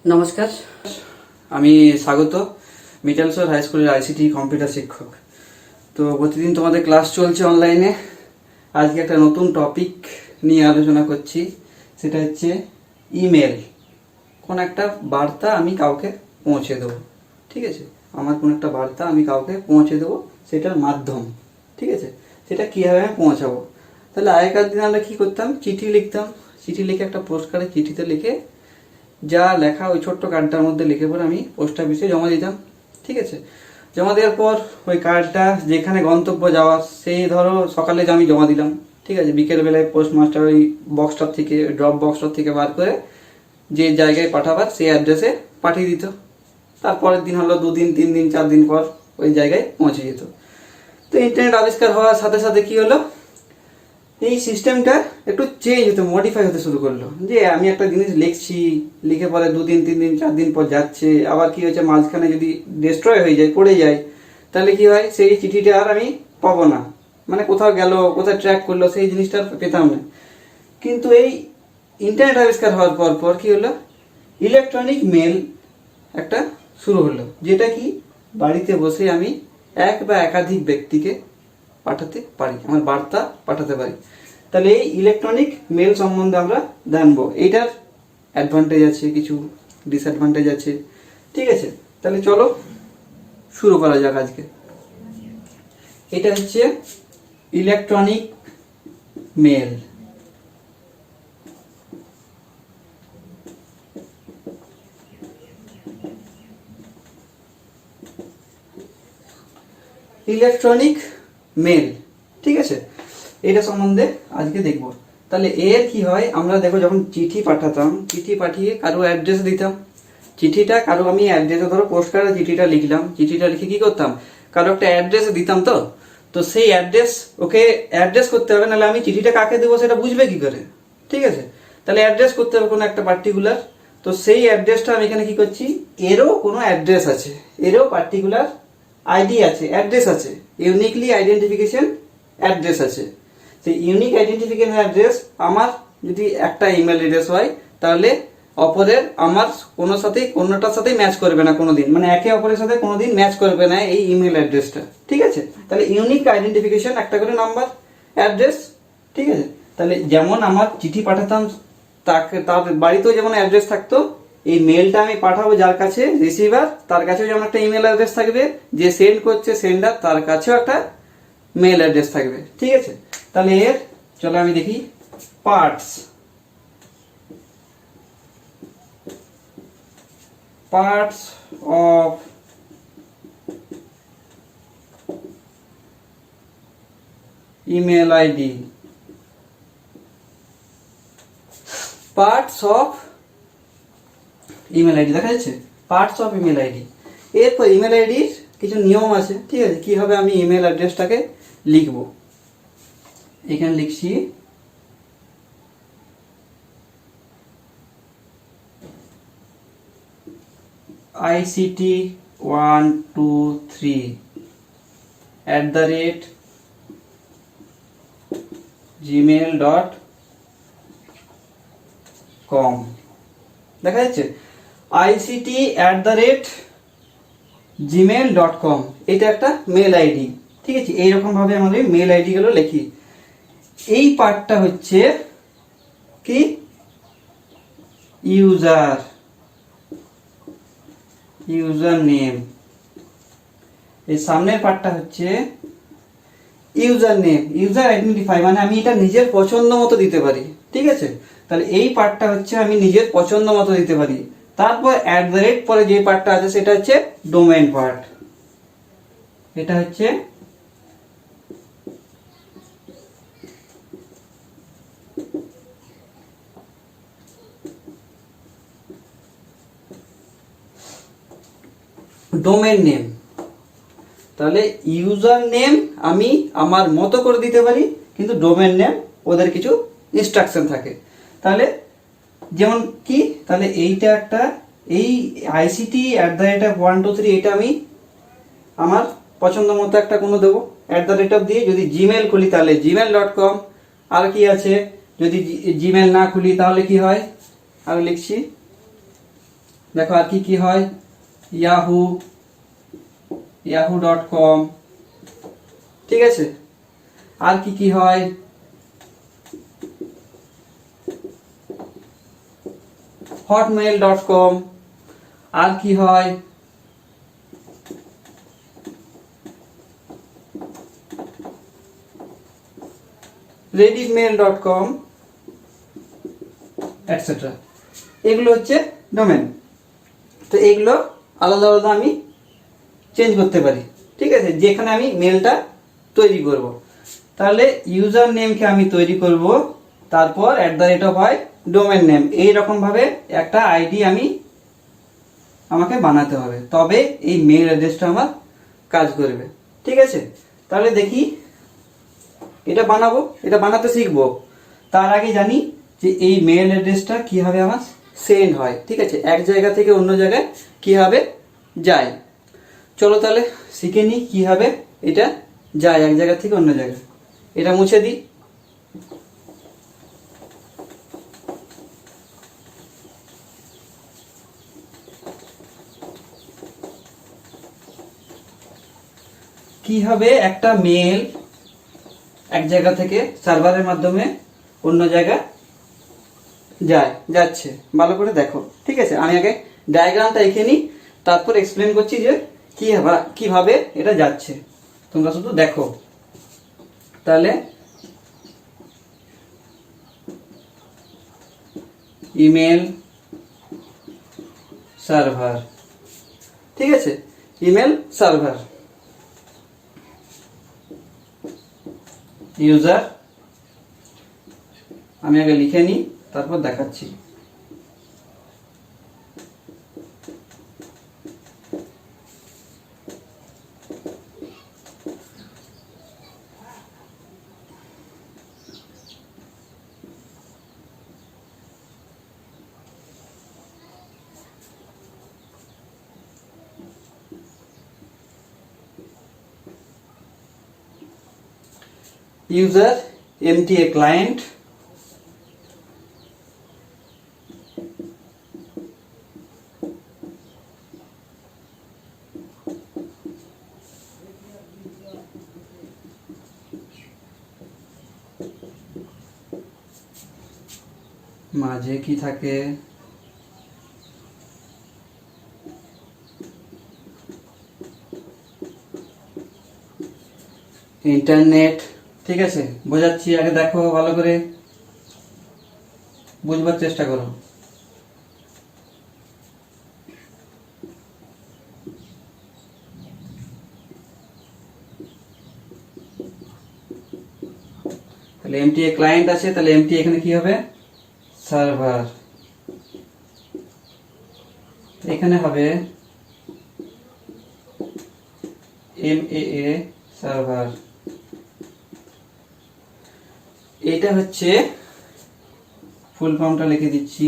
নমস্কার, আমি স্বাগত মিটালসর হাই স্কুলের আইসিটি কম্পিউটার শিক্ষক। তো প্রতিদিন তোমাদের ক্লাস চলছে অনলাইনে। আজকে একটা নতুন টপিক নিয়ে আলোচনা করছি, সেটা হচ্ছে ইমেল। কোন একটা বার্তা আমি কাউকে পৌঁছে দেবো, ঠিক আছে? আমার কোন একটা বার্তা আমি কাউকে পৌঁছে দেবো, সেটার মাধ্যম, ঠিক আছে? সেটা কীভাবে আমি পৌঁছাবো? তাহলে আগেকার দিনে আমরা কী করতাম? চিঠি লিখতাম। চিঠি লিখে একটা পোস্ট কার্ডে চিঠিতে লিখে যা লেখা ওই ছোট্ট কার্ডটার মধ্যে লিখে পরে আমি পোস্ট অফিসে জমা দিতাম, ঠিক আছে? জমা দেওয়ার পর ওই কার্ডটা যেখানে গন্তব্য যাওয়ার, সেই ধরো সকালে আমি জমা দিলাম, ঠিক আছে? বিকেলবেলায় পোস্টমাস্টার ওই বক্সটার থেকে, ড্রপ বক্সটার থেকে বার করে যে জায়গায় পাঠাবার সেই অ্যাড্রেসে পাঠিয়ে দিত। তারপরের দিন হলো 2 দিন 3 দিন 4 দিন পর ওই জায়গায় পৌঁছে যেত। তো ইন্টারনেট আবিষ্কার হওয়ার সাথে সাথে কী হলো, এই সিস্টেমটা একটু চেঞ্জ হতে, মডিফাই হতে শুরু করলো। যে আমি একটা জিনিস লিখছি, লিখে পরে 2 দিন 3 দিন 4 দিন পর যাচ্ছে, আবার কি হচ্ছে, মাঝখানে যদি ডিস্ট্রয় হয়ে যায়, পড়ে যায়, তাহলে কি হয়, সেই চিঠিটা আর আমি পাবো না। মানে কোথাও গেল, কোথায় ট্র্যাক করলো, সেই জিনিসটা পেতাম না। কিন্তু এই ইন্টারনেট আবিষ্কার হওয়ার পর পর কি হলো, ইলেকট্রনিক মেল একটা শুরু হলো, যেটা কি বাড়িতে বসে আমি এক বা একাধিক ব্যক্তিকে পাঠাতে পারি, আমার বার্তা পাঠাতে পারি। তাহলে এই ইলেকট্রনিক মেল সম্বন্ধে আমরা জানবো। এইটার অ্যাডভান্টেজ আছে, কিছু ডিসঅ্যাডভান্টেজ আছে, ঠিক আছে? তাহলে চলো শুরু করা যাক আজকে। এটা হচ্ছে ইলেকট্রনিক মেল। ইলেকট্রনিক মেল, ঠিক আছে? এটা সম্বন্ধে আজকে দেখব। তাহলে এর কি হয়, আমরা দেখো যখন চিঠি পাঠাতাম, চিঠি পাঠিয়ে কারো অ্যাড্রেস দিতাম, চিঠিটা কারো আমি অ্যাড্রেসে, ধরো পোস্ট কার্ডে চিঠিটা লিখলাম, চিঠিটা লিখে কি করতাম, কারো একটা অ্যাড্রেসে দিতাম। তো তো সেই অ্যাড্রেস, ওকে অ্যাড্রেস করতে হবে, নাহলে আমি চিঠিটা কাকে দেবো সেটা বুঝবে কি করে, ঠিক আছে? তাহলে অ্যাড্রেস করতে হবে কোনো একটা পার্টিকুলার। তো সেই অ্যাড্রেসটা আমি এখানে কি করছি, এরও কোনো অ্যাড্রেস আছে, এরও পার্টিকুলার আইডি আছে, অ্যাড্রেস আছে, ইউনিকলি আইডেন্টিফিকেশন অ্যাড্রেস আছে। সেই ইউনিক আইডেন্টিফিকেশন অ্যাড্রেস আমার যদি একটা ইমেল অ্যাড্রেস হয়, তাহলে অপরের আমার কোনোটার সাথেই ম্যাচ করবে না কোনোদিন, মানে একে অপরের সাথে কোনোদিন ম্যাচ করবে না এই ইমেল অ্যাড্রেসটা, ঠিক আছে? তাহলে ইউনিক আইডেন্টিফিকেশন একটা করে নাম্বার, অ্যাড্রেস, ঠিক আছে? তাহলে যেমন আমার চিঠি পাঠাতাম, তার বাড়িতেও যেমন অ্যাড্রেস থাকতো, এই মেলটা আমি পাঠাবো যার কাছে, রিসিভার, তার কাছেও যেমন একটা ইমেল অ্যাড্রেস থাকবে, যে সেন্ড করছে সেন্ডার, তার কাছেও একটা মেল অ্যাড্রেস থাকবে, ঠিক আছে? তাহলে এর চলো আমি দেখি parts. Parts of email ID. Parts of email ID দেখা যাচ্ছে, পার্টস অফ ইমেল আইডি। এরপর ইমেল আইডির কিছু নিয়ম আছে, ঠিক আছে? কিভাবে আমি ইমেল অ্যাড্রেসটাকে লিখবো, এখানে লিখছি ict123@gmail.com। দেখা যাচ্ছে ict@gmail.com, এটা একটা মেল আইডি, ঠিক আছে? এইরকম ভাবে আমাদের মেল আইডি গুলো লিখি। এই পার্টটা হচ্ছে কি, ইউজার নেম। এই সামনের পার্টটা হচ্ছে ইউজার নেম, ইউজার আইডেন্টিফাই, মানে আমি এটা নিজের পছন্দ মতো দিতে পারি, ঠিক আছে? তাহলে এই পার্টটা হচ্ছে আমি নিজের পছন্দ মতো দিতে পারি। তারপর @ পরে যে পার্টটা আছে সেটা হচ্ছে ডোমেইন পার্ট। এটা হচ্ছে ডোমেইন নেম। তাহলে ইউজার নেম আমি আমার মতো করে দিতে পারি, কিন্তু ডোমেইন নেম ওদের কিছু ইনস্ট্রাকশন থাকে। তাহলে যেমন কি, তাহলে এইটা একটা, এই ICT@123, এটা আমি আমার পছন্দ মতো একটা কোনো দেবো, @ দিয়ে। যদি জিমেল খুলি তাহলে gmail.com। আর কি আছে, যদি জিমেল না খুলি তাহলে কি হয়, আমি লিখছি দেখো আর কি কি হয়, yahoo.com, ঠিক আছে। আর কি কি হয়, hotmail.com, আর কি হয়, redditmail.com, এটসেট্রা। এগুলো হচ্ছে ডোমেন। তো এগুলো আলাদা আলাদা আমি চেঞ্জ করতে পারি, ঠিক আছে, যেখানে আমি মেলটা তৈরি করব। তাহলে ইউজার নেমকে আমি তৈরি করব, তারপর @ ডোমেন নেম, এইরকম ভাবে একটা আইডি আমাকে বানাতে হবে, তবে এই মেল অ্যাড্রেসটা আমার কাজ করবে, ঠিক আছে। তাহলে দেখি এটা বানাবো, এটা বানাতে শিখবো। তার আগে জানি যে এই মেল অ্যাড্রেসটা কিভাবে আমার সেন্ড হয়, ঠিক আছে, এক জায়গা থেকে অন্য জায়গায় কিভাবে যায়। চলো তাহলে শিখে নিই কিভাবে এটা যায় এক জায়গা থেকে অন্য জায়গায়। এটা মুছে দিই। কিভাবে একটা মেল এক জায়গা থেকে সার্ভারের মাধ্যমে অন্য জায়গায় যাচ্ছে, ভালো করে দেখো, ঠিক আছে। আমি আগে ডায়াগ্রামটা এঁকে নিই, তারপর এক্সপ্লেন করছি যে কিভাবে এটা যাচ্ছে, তোমরা শুধু দেখো। তাহলে ইমেল সার্ভার, ঠিক আছে, ইমেল সার্ভার, ইউজার, আমি আগে লিখে নিই তারপর দেখাচ্ছি। user mta client, মাঝে কি থাকে, ইন্টারনেট, ঠিক আছে, বোঝাচ্ছি, আগে দেখো ভালো করে বুঝবার চেষ্টা করো। তাহলে এমটিএ ক্লায়েন্ট আছে, তাহলে এমটি এখানে কি হবে, সার্ভার, এখানে হবে এমএএ সার্ভার। এটা হচ্ছে ফুল ফর্মটা লিখে দিচ্ছি,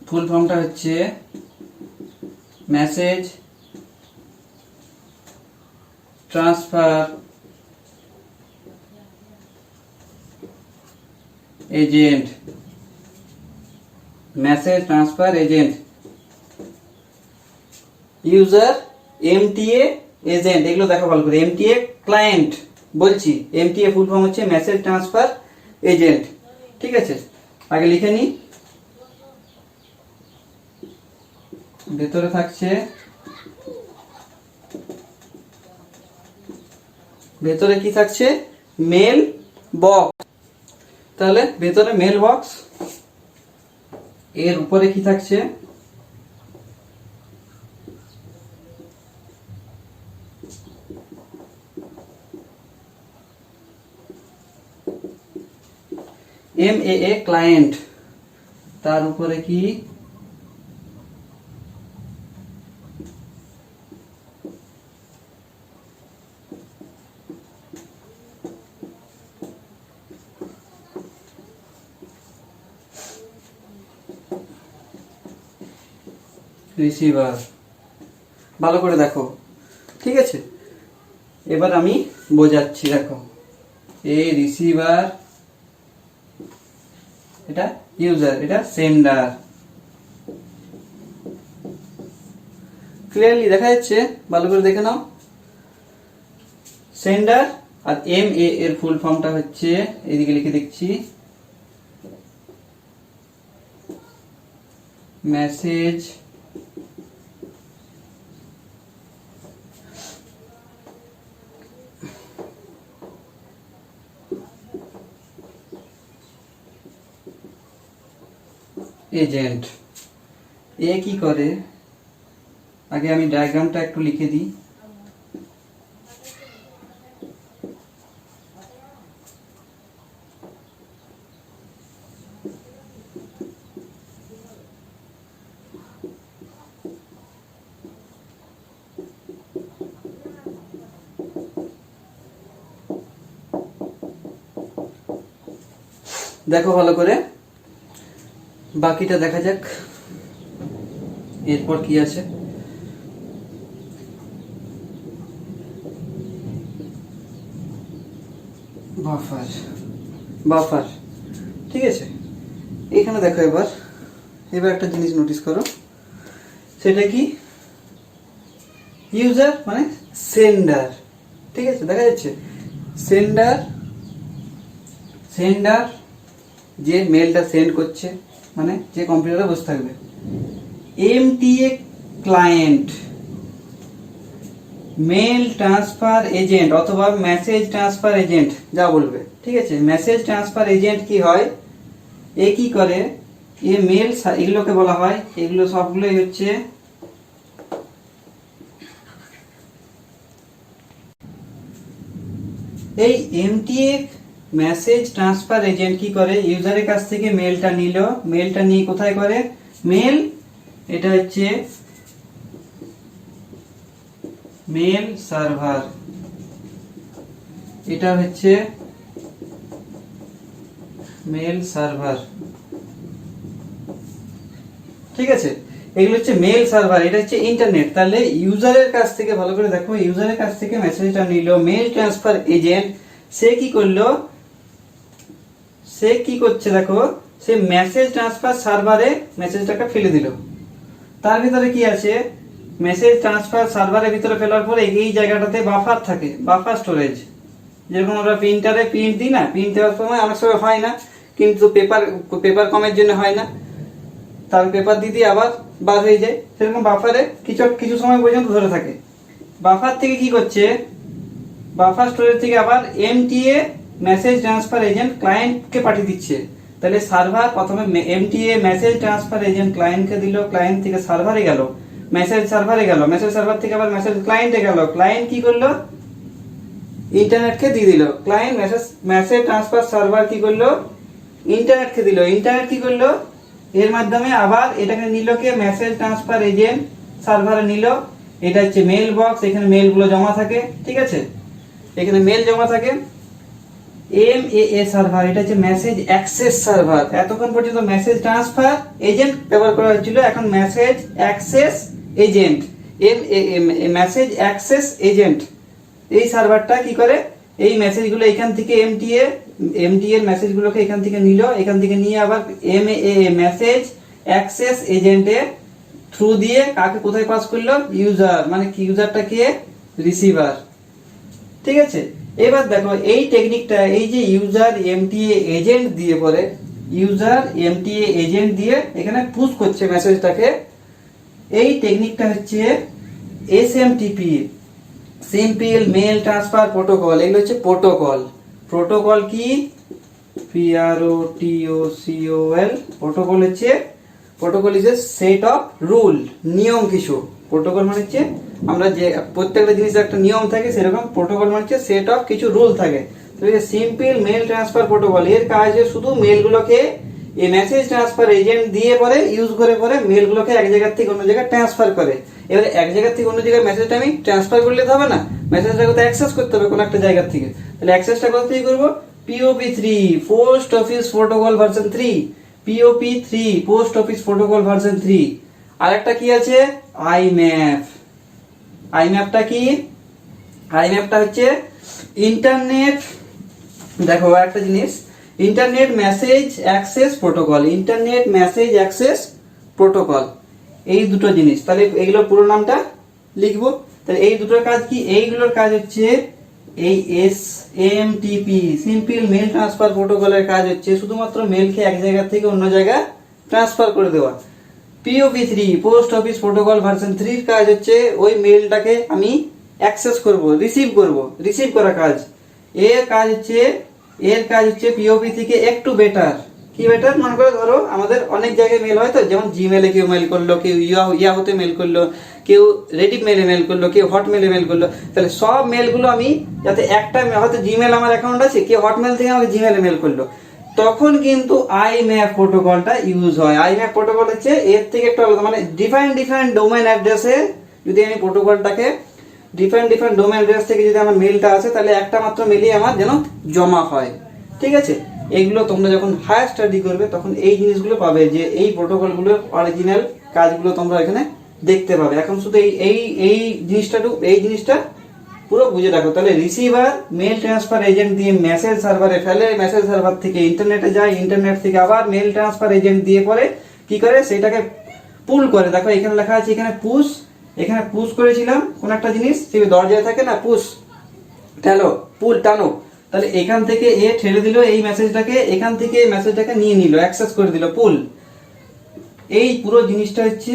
ফুল ফর্মটা হচ্ছে message transfer agent, message transfer agent, user MTA agent, এগুলো দেখো ভালো করে। এমটিএ ক্লায়েন্ট বলছি, এমটিএ ফুল ফর্ম হচ্ছে মেসেজ ট্রান্সফার এজেন্ট, ঠিক আছে। আগে লিখে নিই, ভেতরে থাকছে, ভেতরে কি থাকছে, মেল বক্স। তাহলে ভেতরে মেল বক্স, এর উপরে কি থাকছে, এমএএ ক্লায়েন্ট, তার উপরে কি রিসিভার, ভালো করে দেখো, ঠিক আছে। এবার আমি বোঝাচ্ছি, দেখো, এই রিসিভার এটা ইউজার, এটা সেন্ডার। ক্লিয়ারলি দেখা যাচ্ছে? ভালো করে দেখে নাও। সেন্ডার আর MA এর ফুল ফর্মটা হচ্ছে, এদিকে লিখে দিচ্ছি, মেসেজ এজেন্ট। এ কি করে, আগে আমি ডায়াগ্রামটা একটু লিখে দিই। দেখো ভালো করে, বাকিটা দেখা যাক এরপর কি আছে। বাফার, বাফার, ঠিক আছে। এখানে দেখো এবার একটা জিনিস নোটিস করো, সেটা কি, ইউজার মানে সেন্ডার, ঠিক আছে। দেখা যাচ্ছে সেন্ডার, সেন্ডার যে মেলটা সেন্ড করছে, মানে যে কম্পিউটারে বসে থাকবে। MTA client, mail transfer agent অথবা মেসেজ ট্রান্সফার এজেন্ট, যা বলবে, ঠিক আছে। মেসেজ ট্রান্সফার এজেন্ট কি হয়, এ কি করে, এ মেল, এগুলোকে বলা হয়, এগুলো সবগুলোই হচ্ছে এই MTA মেসেজ ট্রান্সফার এজেন্ট কি করে, ইউজারের কাছ থেকে মেলটা নিল, মেলটা নিয়ে কোথায় করে, মেল, এটা হচ্ছে মেল সার্ভার, এটা হচ্ছে মেল সার্ভার, ঠিক আছে। এগুলো হচ্ছে মেল সার্ভার, এটা হচ্ছে ইন্টারনেট। তাহলে ইউজারের কাছ থেকে, ভালো করে দেখো, ইউজারের কাছ থেকে মেসেজটা নিল, মেল ট্রান্সফার এজেন্ট সে কি করলো, সে কি করছে দেখো, সে মেসেজ ট্রান্সফার সার্ভারে মেসেজটাকে ফেলে দিল। তার ভিতরে কি আছে, মেসেজ ট্রান্সফার সার্ভারের ভিতরে ফেলার পরে এই জায়গাটাতে বাফার থাকে, বাফার স্টোরেজ। যেরকম আমরা প্রিন্টারে প্রিন্ট দিই না, প্রিন্ট দেওয়ার সময় অনেক সময় হয় না, কিন্তু পেপার কমের জন্য হয় না, তার পেপার দিয়ে আবার বার হয়ে যায়, সেরকম বাফারে কিছু সময় পর্যন্ত ধরে থাকে। বাফার থেকে কি করছে, বাফার স্টোরেজ থেকে আবার MTA মেসেজ ট্রান্সফার এজেন্ট ক্লায়েন্টকে পাঠিয়ে দিচ্ছে। তাহলে সার্ভার প্রথমে MTA মেসেজ ট্রান্সফার এজেন্ট ক্লায়েন্টকে দিল, ক্লায়েন্ট থেকে সার্ভারে গেল, মেসেজ সার্ভারে গেল, মেসেজ সার্ভার থেকে আবার মেসেজ ক্লায়েন্টে গেল, ক্লায়েন্ট কি করলো, ইন্টারনেটকে দিয়ে দিল, ক্লায়েন্ট মেসেজ ট্রান্সফার সার্ভার কি করলো, ইন্টারনেটকে দিল, ইন্টারনেট কি করলো, এর মাধ্যমে আবার এটাকে নিল কে, মেসেজ ট্রান্সফার এজেন্ট সার্ভারে নিল। এটা হচ্ছে মেল বক্স, এখানে মেলগুলো জমা থাকে, ঠিক আছে, এখানে মেল জমা থাকে। MAA সার্ভার, এটা হচ্ছে মেসেজ অ্যাক্সেস সার্ভার। এতক্ষণ পর্যন্ত মেসেজ ট্রান্সফার এজেন্ট ব্যবহার করা হচ্ছিল, এখন message access agent, MAA message access agent. এই সার্ভারটা কি করে, এই মেসেজগুলো এখান থেকে MTA এর মেসেজগুলোকে এখান থেকে নিল, এখান থেকে নিয়ে আবার MAA মেসেজ অ্যাক্সেস এজেন্টের থ্রু দিয়ে কাকে কোথায় পাস করলো, ইউজার, মানে কি, ইউজারটা কে, রিসিভার, ঠিক আছে। এবার দেখো এই টেকনিকটা, এই যে ইউজার MTA এজেন্ট দিয়ে পরে, ইউজার MTA এজেন্ট দিয়ে এখানে পুশ করছে মেসেজটাকে, এই টেকনিকটা হচ্ছে SMTP, simple mail transfer protocol. এগুলো হচ্ছে প্রোটোকল। প্রোটোকল কি, PROTOCOL, প্রোটোকল হচ্ছে, protocol is a set of rule, নিয়ম কিছু। প্রোটোকল মানে হচ্ছে, আমরা যে প্রত্যেকটা জিনিসের একটা নিয়ম থাকে, সেরকম প্রোটোকল মানে হচ্ছে সেট অফ কিছু রুল থাকে। তো এই সিম্পল মেল ট্রান্সফার প্রোটোকল, এর কাজ শুধু মেলগুলোকে এই মেসেজ ট্রান্সফার এজেন্ট দিয়ে পরে ইউজ করে পরে মেলগুলোকে এক জায়গা থেকে অন্য জায়গায় ট্রান্সফার করে। এবারে এক জায়গা থেকে অন্য জায়গায় মেসেজটা আমি ট্রান্সফার করলে তো হবে না, মেসেজটাকে তো অ্যাক্সেস করতে হবে কোনো একটা জায়গা থেকে। তাহলে অ্যাক্সেসটা কোথা থেকে করবো, POP3 post office protocol version 3, POP3 post office protocol version 3। আরেকটা কি আছে, IMAP। IMAPটা কি, IMAPটা হচ্ছে ইন্টারনেট, দেখো একটা জিনিস, internet message access protocol, internet message access protocol, এই দুটো জিনিস। তাহলে এগুলো পুরো নামটা লিখবো। তাহলে এই দুটোর কাজ কি? এইগুলোর কাজ হচ্ছে এই এসএমটিপি, সিম্পল মেল ট্রান্সফার প্রোটোকলের কাজ হচ্ছে শুধুমাত্র মেলকে এক জায়গা থেকে অন্য জায়গায় ট্রান্সফার করে দেওয়া। POP3 post office protocol version 3 এর কাজ হচ্ছে ওই মেলটাকে আমি অ্যাক্সেস করব, রিসিভ করা কাজ। এর কাজ হচ্ছে POP থেকে একটু বেটার। কি বেটার? মনে করো ধরো আমাদের অনেক জায়গায় মেল হয় তো, যেমন জিমেলে কেউ মেল করলো, কেউ ইয়াহুতে মেল করলো, কেউ রেডিট মেলে মেল করলো, কেউ হটমেলে মেল করলো। তাহলে সব মেলগুলো আমি যাতে একটা, হয়তো জিমেল আমার অ্যাকাউন্ট আছে, কেউ হটমেল থেকে আমাকে জিমেলে মেল করলো, তখন কিন্তু IMAP প্রোটোকলটা ইউজ হয়। IMAP প্রোটোকল হচ্ছে এর থেকে একটু আলাদা, মানে ডিফারেন্ট ডোমেইন অ্যাড্রেসে যদি আমি প্রোটোকলটাকে ডিফারেন্ট ডোমেইন অ্যাড্রেস থেকে যদি আমার মেলটা আসে, তাহলে একটা মাত্র মেলই আমার যেন জমা হয়। ঠিক আছে, এইগুলো তোমরা যখন হায়ার স্টাডি করবে তখন এই জিনিসগুলো পাবে, যে এই প্রোটোকলগুলোর অরিজিনাল কাজগুলো তোমরা এখানে দেখতে পাবে। এখন শুধু এই জিনিসটা পুরো বুঝে রাখো। তাহলে রিসিভার মেল ট্রান্সফার এজেন্ট দিয়ে মেসেজ সার্ভারে ফেলে, মেসেজ সার্ভার থেকে ইন্টারনেটে যায়, ইন্টারনেট থেকে আবার মেল ট্রান্সফার এজেন্ট দিয়ে পরে কি করে সেটাকে পুল করে। দেখো এখানে লেখা আছে এখানে পুশ করেছিলাম কোন একটা জিনিস, সেই দরজায় থাকে না পুশ, টানো। তাহলে এখান থেকে এ ঠেলে দিল এই মেসেজটাকে, এখান থেকে মেসেজটাকে নিয়ে নিল, অ্যাক্সেস করে দিল, পুল। এই পুরো জিনিসটা হচ্ছে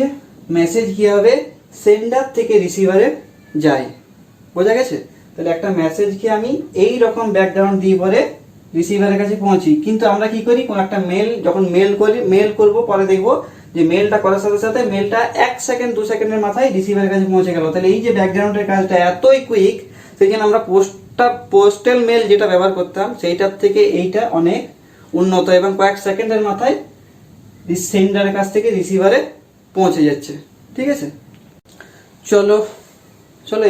মেসেজ কি হবে, সেন্ডার থেকে রিসিভারে যায়। বোঝা গেছে? তাহলে একটা মেসেজকে আমি এই রকম ব্যাকগ্রাউন্ড দিয়ে পরে রিসিভারের কাছে পৌঁছি। কিন্তু আমরা কি করি, কোন একটা মেল যখন মেল করব, পরে দেখবো যে মেলটা করার সাথে সাথে মেলটা 1 সেকেন্ড 2 সেকেন্ডের মাথায় রিসিভারের কাছে পৌঁছে গেল। তাহলে এই যে ব্যাকগ্রাউন্ডের কাজটা এতই কুইক, সেই জন্য আমরা পোস্টাল মেল যেটা ব্যবহার করতাম সেইটার থেকে এইটা অনেক উন্নত, এবং কয়েক সেকেন্ডের মাথায় সেন্ডারের কাছ থেকে রিসিভারে পৌঁছে যাচ্ছে। ঠিক আছে, চলো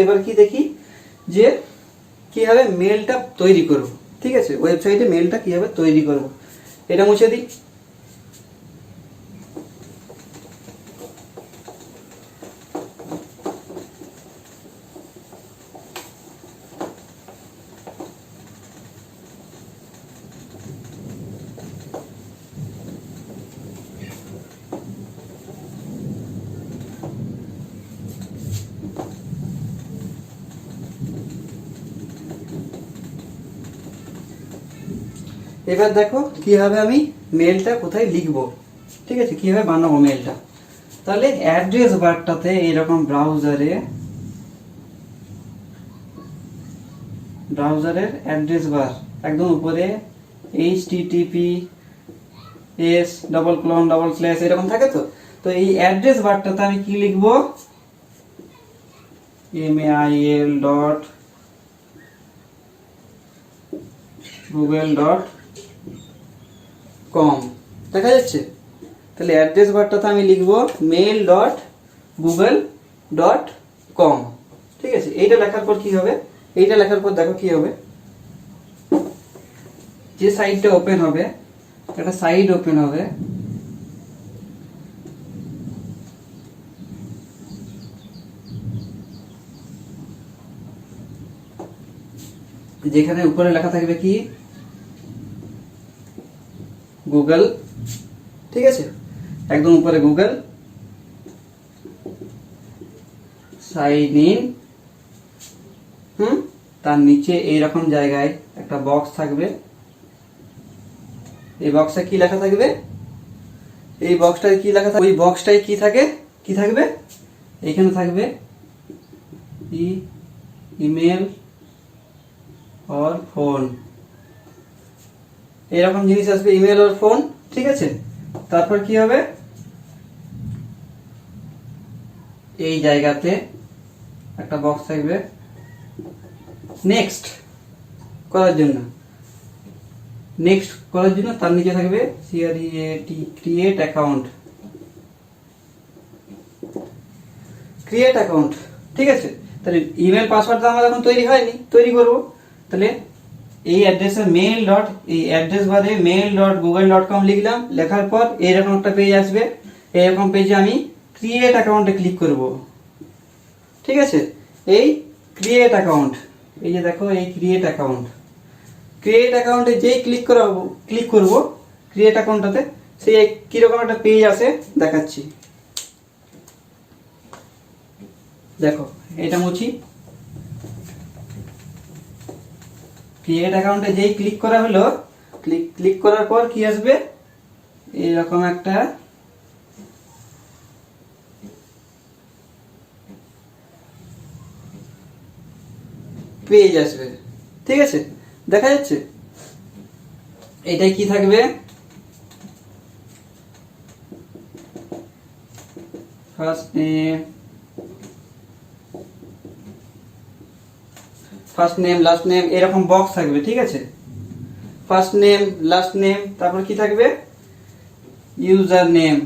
এবার কি দেখি যে কিভাবে মেলটা তৈরি করব। ঠিক আছে, ওয়েবসাইটে মেলটা কিভাবে তৈরি করব, এটা মুছে দিই। এবার দেখো কিভাবে আমি মেলটা কোথায় লিখবো। ঠিক আছে, কিভাবে বানাবো মেলটা। তাহলে অ্যাড্রেস বারটাতে এইরকম ব্রাউজারের অ্যাড্রেস বার একদম উপরে https:// এরকম থাকে তো। তো এই অ্যাড্রেস বারটাতে আমি কি লিখবো, mail.google.com দেখা যাচ্ছে। তাহলে অ্যাড্রেস বারটাতে আমি লিখবো mail.google.com। ঠিক আছে, এইটা লেখার পর কি হবে, এইটা লেখার পর দেখো কি হবে, যে সাইটটা ওপেন হবে, একটা সাইট ওপেন হবে, যেখানে উপরে লেখা থাকবে কি গুগল। ঠিক আছে, একদম উপরে গুগল সাইন ইন। তার নিচে এইরকম জায়গায় একটা বক্স থাকবে, এই বক্সে কি লেখা থাকবে, এই বক্সটায় কি লেখা থাকবে, ওই বক্সটায় কি থাকবে এখানে থাকবে ইমেল और ফোন, এরকম জিনিস আসবে, ইমেল আর ফোন। ঠিক আছে, তারপর কি হবে, এই জায়গাতে একটা বক্স থাকবে নেক্সট করার জন্য, তার নিচে থাকবে ক্রিয়েট অ্যাকাউন্ট। ঠিক আছে, তাহলে ইমেল পাসওয়ার্ড আমার এখন তৈরি হয়নি, তৈরি করব। তাহলে এই অ্যাড্রেসে অ্যাড্রেস বারে mail.google.com লিখলাম, লেখার পর এইরকম একটা পেজ আসবে, এইরকম পেজে আমি ক্রিয়েট অ্যাকাউন্টে ক্লিক করব। ঠিক আছে, এই ক্রিয়েট অ্যাকাউন্ট, এই যে দেখো এই ক্রিয়েট ক্রিয়েট অ্যাকাউন্টে যেই ক্লিক করব ক্রিয়েট অ্যাকাউন্টটাতে, সেই কীরকম একটা পেজ আসে দেখাচ্ছি। দেখো এটা মুছি, ক্রিয়েট অ্যাকাউন্টে যেই ক্লিক করা হলো, ক্লিক করার পর কি আসবে, এরকম একটা পেজ আসবে। ঠিক আছে, দেখা যাচ্ছে এটাই কি থাকবে, ফার্স্ট নেম লাস্ট নেম এরকম বক্স থাকবে। ঠিক আছে, ফার্স্ট নেম লাস্ট নেম, তারপর কি থাকবে, ইউজার নেম।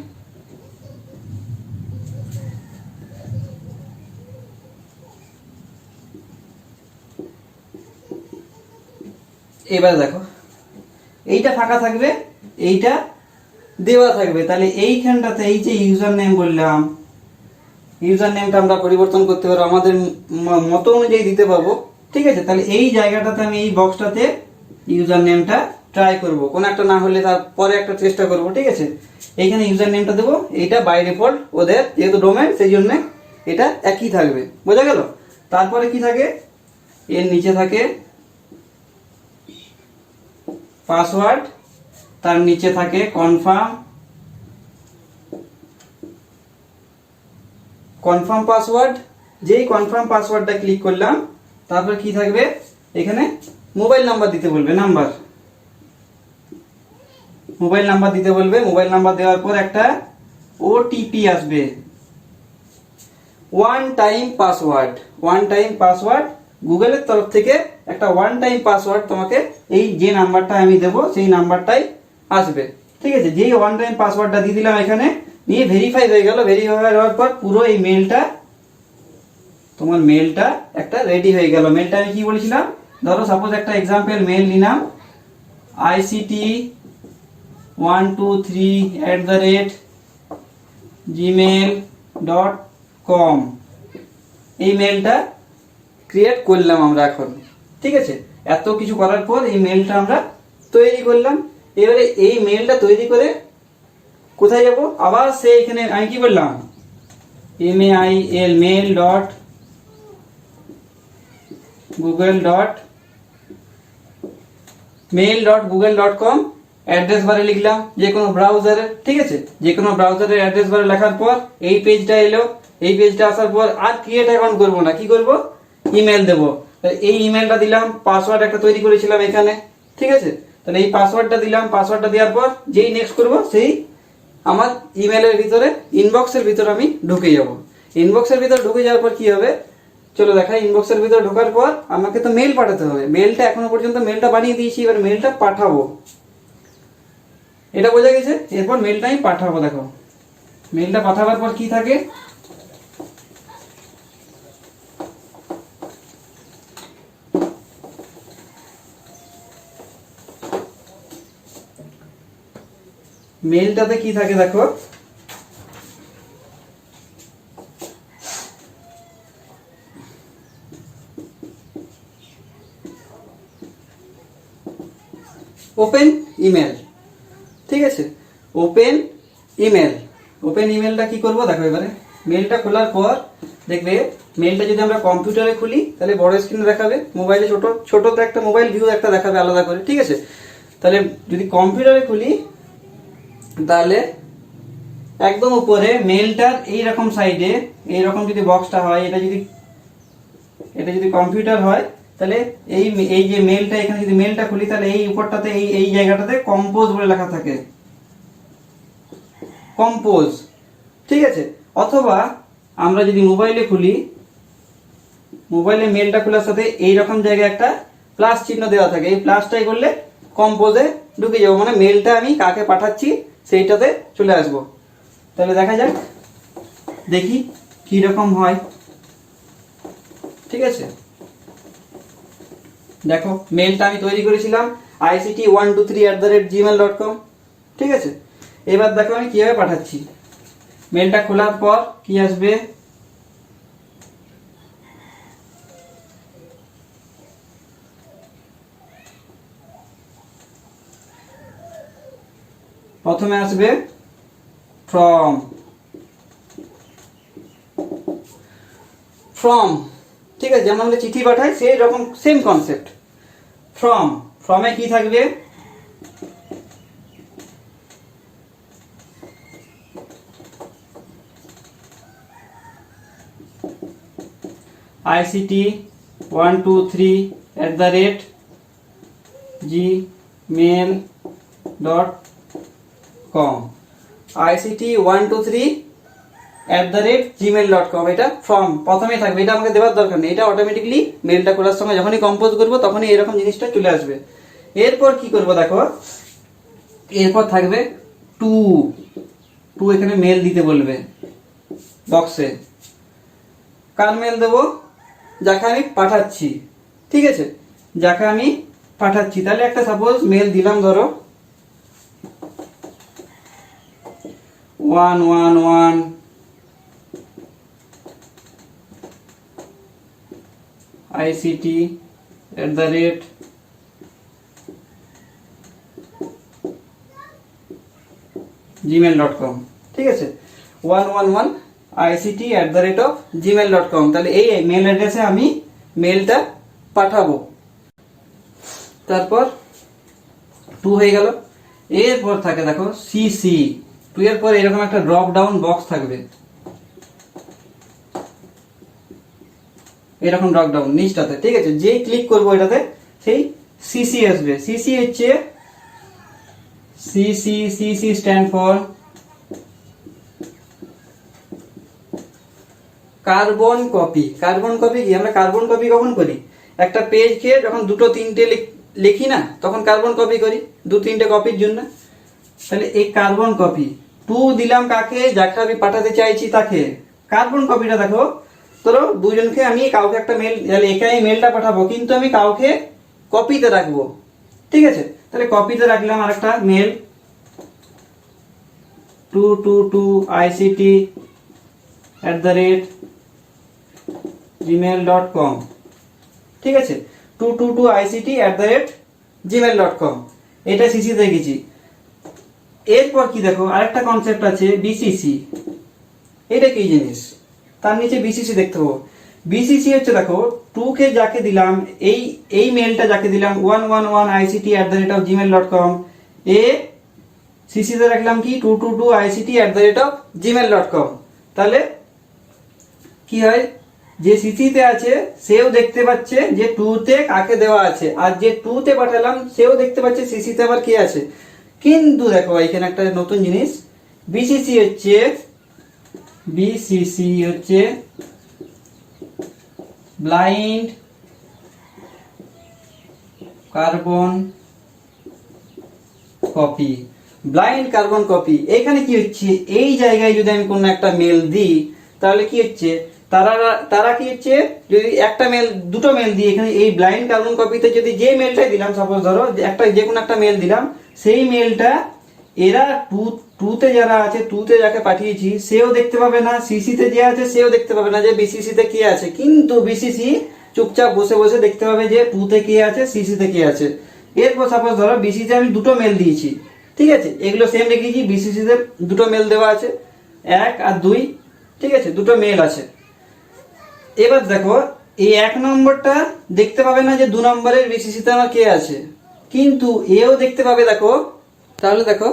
এবার দেখো এইটা ফাঁকা থাকবে, এইটা দেওয়া থাকবে। তাহলে এইখানটাতে এই যে ইউজার নেম বললাম, ইউজার নেমটা আমরা পরিবর্তন করতে পারবো, আমাদের মতো অনুযায়ী দিতে পারবো। ঠিক আছে, তাহলে এই জায়গাটাতে আমি এই বক্সটাতে ইউজার নেমটা ট্রাই করব, কোন একটা না হলে তারপরে একটা চেষ্টা করব। ঠিক আছে, এইখানে ইউজার নেমটা দেবো, এইটা বাই ডিফল্ট ওদের যেহেতু ডোমেন সেই জন্য এটা একই থাকবে, বোঝা গেল। তারপরে কি থাকে, এর নিচে থাকে পাসওয়ার্ড, তার নিচে থাকে কনফার্ম পাসওয়ার্ড। যেই কনফার্ম পাসওয়ার্ডটা ক্লিক করলাম, তারপর কি থাকবে, এখানে মোবাইল নাম্বার দিতে বলবে, মোবাইল নাম্বার দিতে বলবে। মোবাইল নাম্বার দেওয়ার পর একটা ওটিপি আসবে, ওয়ান টাইম পাসওয়ার্ড গুগলের তরফ থেকে একটা ওয়ান টাইম পাসওয়ার্ড তোমাকে এই যে নাম্বারটা আমি দেবো সেই নাম্বারটাই আসবে। ঠিক আছে, যেই ওয়ান টাইম পাসওয়ার্ডটা দিয়ে দিলাম এখানে, নিয়ে ভেরিফাই হয়ে গেল। ভেরিফাই হওয়ার পর পুরো এই তোমার মেলটা একটা রেডি হয়ে গেল। মেলটা আমি কি বলেছিলাম, ধরো সাপোজ একটা এক্সাম্পল মেল নিলাম, ict123@gmail.com, এই মেলটা ক্রিয়েট করলাম আমরা এখন। ঠিক আছে, এত কিছু করার পর এই মেলটা আমরা তৈরি করলাম। এবারে এই মেলটা তৈরি করে কোথায় যাব, আবার সে এখানে আমি কি বললাম, mail.google.com অ্যাড্রেস বারে লিখলাম, যে কোনো ব্রাউজারে। ঠিক আছে, যে কোনো ব্রাউজারের অ্যাড্রেস বারে লেখার পর এই পেজটা এলো। এই পেজটা আসার পর আর ক্রিয়েট অ্যাকাউন্ট করবো না, কি করব, ইমেল দেবো। এই ইমেলটা দিলাম, পাসওয়ার্ড একটা তৈরি করেছিলাম এখানে। ঠিক আছে, তাহলে এই পাসওয়ার্ডটা দিলাম, পাসওয়ার্ডটা দেওয়ার পর যেই নেক্সট করব, সেই আমার ইমেলের ভিতরে ইনবক্সের ভিতরে আমি ঢুকে যাব। ইনবক্সের ভিতরে ঢুকে যাওয়ার পর কি হবে, চলো দেখাই। ইনবক্সের ভিতরে ঢোকার পর আমাকে তো মেল পাঠাতে হবে। মেলটা এখনো পর্যন্ত মেলটা বানিয়ে দিয়েছি, এবার মেলটা পাঠাবো, এটা বোঝা গেছে। এরপর মেলটা আমি পাঠাবো। দেখো মেলটা পাঠাবার পর কি থাকে, মেলটাতে কি থাকে দেখো, ওপেন ইমেল। ঠিক আছে, ওপেন ইমেলটা কি করব দেখো। এবারে মেলটা খোলার পর দেখবে, মেলটা যদি আমরা কম্পিউটারে খুলি তাহলে বড় স্ক্রিনে দেখাবে, মোবাইলে ছোট তো একটা মোবাইল ভিউ একটা দেখাবে আলাদা করে। ঠিক আছে, তাহলে যদি কম্পিউটারে খুলি তাহলে একদম উপরে মেলটার এইরকম সাইডে এইরকম যদি বক্সটা হয়, এটা যদি কম্পিউটার হয়, তাহলে এই যে মেলটা, এখানে যদি মেলটা খুলি তাহলে এই উপরটাতে এই জায়গাটাতে কম্পোজ বলে লেখা থাকে, কম্পোজ। ঠিক আছে, অথবা আমরা যদি মোবাইলে খুলি, মোবাইলে মেলটা খোলার সাথে এইরকম জায়গায় একটা প্লাস চিহ্ন দেওয়া থাকে, এই প্লাসটাই করলে কম্পোজে ঢুকে যাবো, মানে মেলটা আমি কাকে পাঠাচ্ছি সেইটাতে চলে আসবো। তাহলে দেখা যাক, দেখি কি রকম হয়। ঠিক আছে, দেখো মেলটা আমি তৈরি করেছিলাম ict123@gmail.com। ঠিক আছে, এবার দেখো আমি কিভাবে পাঠাচ্ছি। মেলটা খোলার পর কি আসবে, প্রথমে আসবে ফ্রম, ফ্রম, ঠিক আছে, যেমন আমরা চিঠি পাঠাই সেই রকম সেম কনসেপ্ট। ফ্রম, ফ্রমে কি থাকবে, ict123@gmail.com, ict123@gmail.com, এটা ফর্ম প্রথমেই থাকবে, এটা আমাকে দেওয়ার দরকার নেই, এটা অটোমেটিকলি মেলটা করার সময় যখনই কম্পোজ করবো তখনই এরকম জিনিসটা চলে আসবে। এরপর কি করব দেখো, এরপর থাকবে টু, টু এখানে মেল দিতে বলবে বক্সে, কার মেল দেবো, যাকে আমি পাঠাচ্ছি, ঠিক আছে, যাকে আমি পাঠাচ্ছি। তাহলে একটা সাপোজ মেল দিলাম, ধরো 111 ict@gmail.com, ঠিক আছে, 111 ict@gmail.com। তাহলে এই মেল অ্যাড্রেসে আমি মেলটা পাঠাবো। তারপর টু হয়ে গেল। এরপর থাকে দেখো সিসি, টু এর পর এরকম একটা ড্রপ ডাউন বক্স থাকবে, এরকম ড্রপ ডাউন নিচটাতে, ঠিক আছে, যেই ক্লিক করবো এটাতে সেই সিসি আসবে। সিসি হচ্ছে CC stand for carbon copy. Carbon copy কি, আমরা কার্বন কপি কখন করি, একটা পেজকে যখন দুটো তিনটে লিখি না তখন কার্বন কপি করি, দু তিনটে কপির জন্য। তাহলে এই কার্বন কপি, টু দিলাম কাকে, যাকে আমি পাঠাতে চাইছি তাকে। কার্বন কপিটা দেখো, ধরো দুজনকে আমি কাউকে একটা মেল, একে আমি মেলটা পাঠাবো কিন্তু আমি কাউকে কপিতে রাখবো, ঠিক আছে, তাহলে কপিতে রাখলাম আরেকটা মেল 222ict@gmail.com, ঠিক আছে, 222ict@gmail.com, এটা সিসি দেখেছি। এরপর কি দেখো, আরেকটা কনসেপ্ট আছে বিসিসি। এটা কি জিনিস, তার নিচে বিসিসি দেখতে পাবো। বিসিসি হচ্ছে দেখো, টু কে যাকে দিলাম, এই মেলটা যাকে দিলাম 111ict@gmail.com, এ সিসিতে রাখলাম কি 222ict@gmail.com। তাহলে কি হয়, যে সিসিতে আছে সেও দেখতে পাচ্ছে যে টুতে কাকে দেওয়া আছে, আর যে টুতে পাঠালাম সেও দেখতে পাচ্ছে সিসিতে আবার কে আছে। কিন্তু দেখো এখানে একটা নতুন জিনিস, বিসিসি হচ্ছে blind carbon copy. Blind carbon copy, এখানে কি হচ্ছে, এই জায়গায় যদি আমি কোনো একটা মেল দিই তাহলে কি হচ্ছে, তারা কি হচ্ছে, যদি একটা মেল দুটো মেল দিই, এখানে এই ব্লাইন্ড কার্বন কপিতে যদি যে মেলটাই দিলাম, সাপোজ ধরো একটা যে কোনো একটা মেল দিলাম, সেই মেলটা এরা টুতে যারা আছে, টুতে যাকে পাঠিয়েছি সেও দেখতে পাবে না, সিসিতে যে আছে সেও দেখতে পাবে না যে বিসিসিতে কে আছে, কিন্তু বিসিসি চুপচাপ বসে বসে দেখতে পাবে যে টুতে কে আছে, সিসিতে কে আছে। এরপর সাপোজ ধরো বিসিতে আমি দুটো মেল দিয়েছি, ঠিক আছে, এগুলো সেম রেখেছি, বিসিসিতে দুটো মেল দেওয়া আছে, 1 আর 2, ঠিক আছে, দুটো মেল আছে। এবার দেখো এই 1 নম্বরটা দেখতে পাবে না যে 2 নম্বরের বিসিসিতে আমার কে আছে, কিন্তু এও দেখতে পাবে। দেখো তাহলে দেখো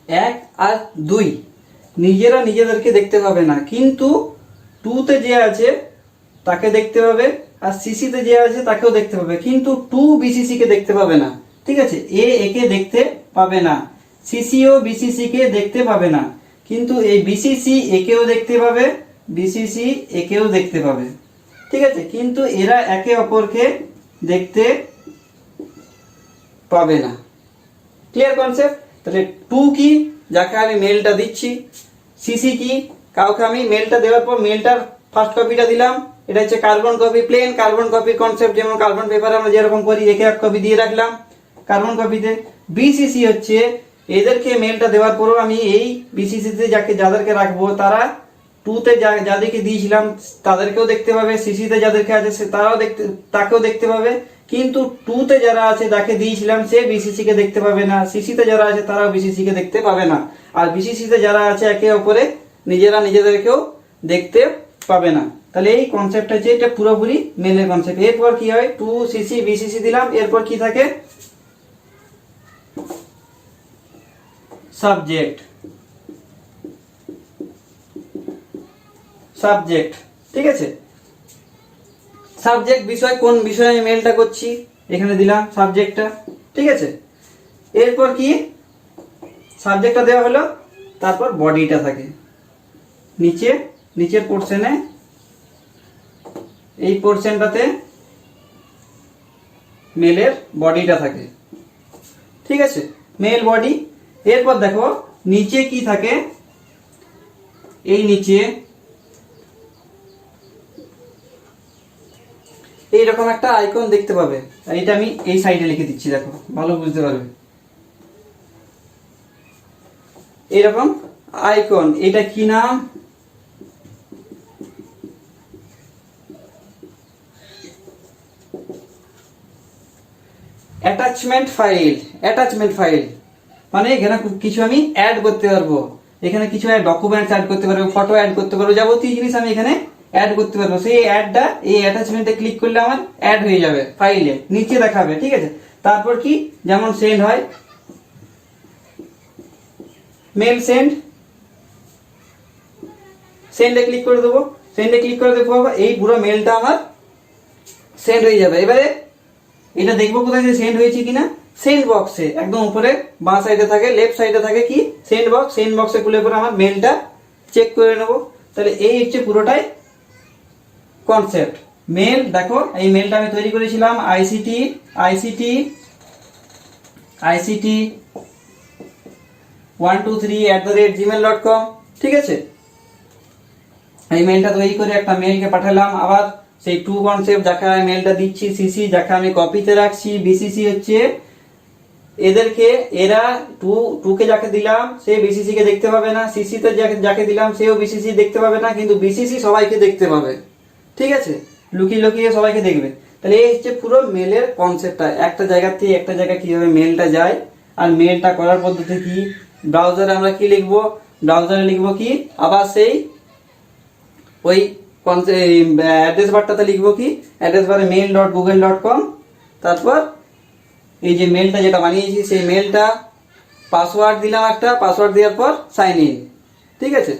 1 আর 2 নিজেরা নিজেদেরকে দেখতে পাবে না, কিন্তু টুতে যে আছে তাকে দেখতে পাবে, আর সিসিতে যে আছে তাকেও দেখতে পাবে, কিন্তু টু বিসিসি কে দেখতে পাবে না, ঠিক আছে, একে দেখতে পাবে না, সিসিও বিসিসি কে দেখতে পাবে না, কিন্তু এই বিসিসি একেও দেখতে পাবে, বিসিসি একেও দেখতে পাবে, ঠিক আছে, কিন্তু এরা একে অপরকে দেখতে পাবে না। Clear concept? তাহলে টু কি, যাকে আমি মেলটা দিচ্ছি, সিসি কি, কাউকে আমি মেলটা দেওয়ার পর মেলটার ফার্স্ট কপিটা দিলাম, এটা হচ্ছে কার্বন কপি, প্লেন কার্বন কপির কনসেপ্ট, যেমন কার্বন পেপারে আমরা যেরকম করি, একে এক কপি দিয়ে রাখলাম কার্বন কপিতে। বিসিসি হচ্ছে এদেরকে মেলটা দেওয়ার পরও আমি এই বিসিসিতে যাদেরকে রাখবো তারা টুতে যাদেরকে দিয়েছিলাম তাদেরকেও দেখতে পাবে, সিসিতে যাদেরকে আছে তাকেও দেখতে পাবে, কিন্তু 2 তে যারা আছে যাকে দিয়েছিলাম সে বিসিসি কে দেখতে পাবে না, সিসি তে যারা আছে তারাও বিসিসি কে দেখতে পাবে না, আর বিসিসি তে যারা আছে একে অপরে নিজেরা নিজেদেরকেও দেখতে পাবে না। তাহলে এই কনসেপ্টটা যে এটা পুরোপুরি মেলের কনসেপ্ট। এরপর কি হয়, 2 সিসি বিসিসি দিলাম, এরপর কি থাকে, সাবজেক্ট। সাবজেক্ট ঠিক আছে, সাবজেক্ট বিষয়, কোন বিষয়ে আমি মেলটা করছি এখানে দিলাম সাবজেক্টটা, ঠিক আছে। এরপর কি, সাবজেক্টটা দেওয়া হলো, তারপর বডিটা থাকে নিচের পোর্শনে, এই পোর্শনটাতে মেলের বডিটা থাকে, ঠিক আছে, মেল বডি। এরপর দেখো নিচে কি থাকে, এই নিচে এইরকম একটা আইকন দেখতে পাবে, আর এটা আমি এই সাইডে লিখে দিচ্ছি, দেখো ভালো বুঝতে পারবে। এইরকম আইকন, এটা কি নাম, অ্যাটাচমেন্ট ফাইল। অ্যাটাচমেন্ট ফাইল মানে এখানে কিছু আমি অ্যাড করতে পারবো, এখানে কিছু ডকুমেন্টস অ্যাড করতে পারবো, ফটো অ্যাড করতে পারবো, যাবতীয় জিনিস আমি এখানে অ্যাড করতে পারবো। সেই অ্যাডটা এই অ্যাটাচমেন্টে ক্লিক করলে আমার অ্যাড হয়ে যাবে, ফাইলে নিচে দেখাবে, ঠিক আছে। তারপর কি, যেমন সেন্ড হয়, মেল সেন্ড, সেন্ডে ক্লিক করে দেবো, সেন্ডে ক্লিক করে দেবো, এই পুরো মেলটা আমার সেন্ড হয়ে যাবে। এবারে এটা দেখবো কোথায় যে সেন্ড হয়েছে কিনা, সেন্ড বক্সে একদম উপরে বাঁ সাইডে থাকে, লেফট সাইডে থাকে কি সেন্ড বক্স, সেন্ড বক্সে খুলে পরে আমার মেলটা চেক করে নেব। তাহলে এই হচ্ছে পুরোটাই কনসেপ্ট। মেল দেখো, এই মেলটা আমি তৈরি করেছিলাম ICT 123@gmail.com, ঠিক আছে। এই মেলটা তৈরি করে একটা মেলকে পাঠালাম, আবার সেই 2 কনসেপ্ট যাকে আমি মেলটা দিচ্ছি, সিসি যাকে আমি কপিতে রাখছি, বিসিসি হচ্ছে এদেরকে, এরা 2 কে যাকে দিলাম সে বিসিসি কে দেখতে পাবে না, সিসি তে যাকে দিলাম সেও বিসিসি দেখতে পাবে না, কিন্তু বিসিসি সবাইকে দেখতে পাবে, ঠিক আছে, লুকিয়ে লুকিয়ে সবাইকে দেখবে। তাহলে এই হচ্ছে পুরো মেলের কনসেপ্টটা, একটা জায়গা থেকে একটা জায়গায় কিভাবে মেলটা যায়, আর মেলটা করার পদ্ধতি কি। ব্রাউজারে আমরা কি লিখবো, ব্রাউজারে লিখবো কি, আবার সেই ওই অ্যাড্রেস বারটাতে লিখবো কি, অ্যাড্রেস বারে mail.google.com, তারপর এই যে মেলটা যেটা বানিয়েছি সেই মেলটা পাসওয়ার্ড দিলাম একটা, পাসওয়ার্ড দেওয়ার পর সাইন ইন, ঠিক আছে,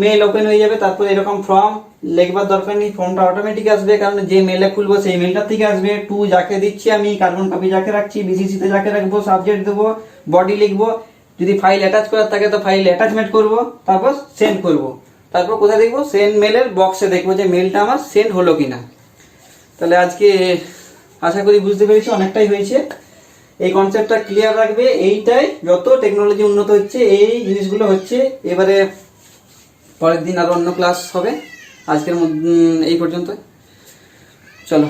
মেল ওপেন হয়ে যাবে। তারপর এরকম ফর্ম লিখবার দরকার নেই, ফর্মটা অটোমেটিক আসবে, কারণ যে মেলে খুলবো সেই মেলটা থেকে আসবে। 2 যাকে দিচ্ছি আমি, কার্বন কপি যাকে রাখছি, বিসিসি তে যাকে রাখবো, সাবজেক্ট দেবো, বডি লিখবো, যদি ফাইল অ্যাটাচ করার থাকে তো ফাইল অ্যাটাচমেন্ট করব, তারপর সেন্ড করব, তারপর কোথায় দেখবো, সেন্ড মেলের বক্সে দেখবো যে মেলটা আমার সেন্ড হলো কিনা। তাহলে আজকে আশা করি বুঝতে পেরেছি, অনেকটাই হয়েছে। এই কনসেপ্টটা ক্লিয়ার রাখবে, এইটাই যত টেকনোলজি উন্নত হচ্ছে এই জিনিসগুলো হচ্ছে। এবারে পরের দিন আরো অন্য ক্লাস হবে, আজকের এই পর্যন্ত, চলো।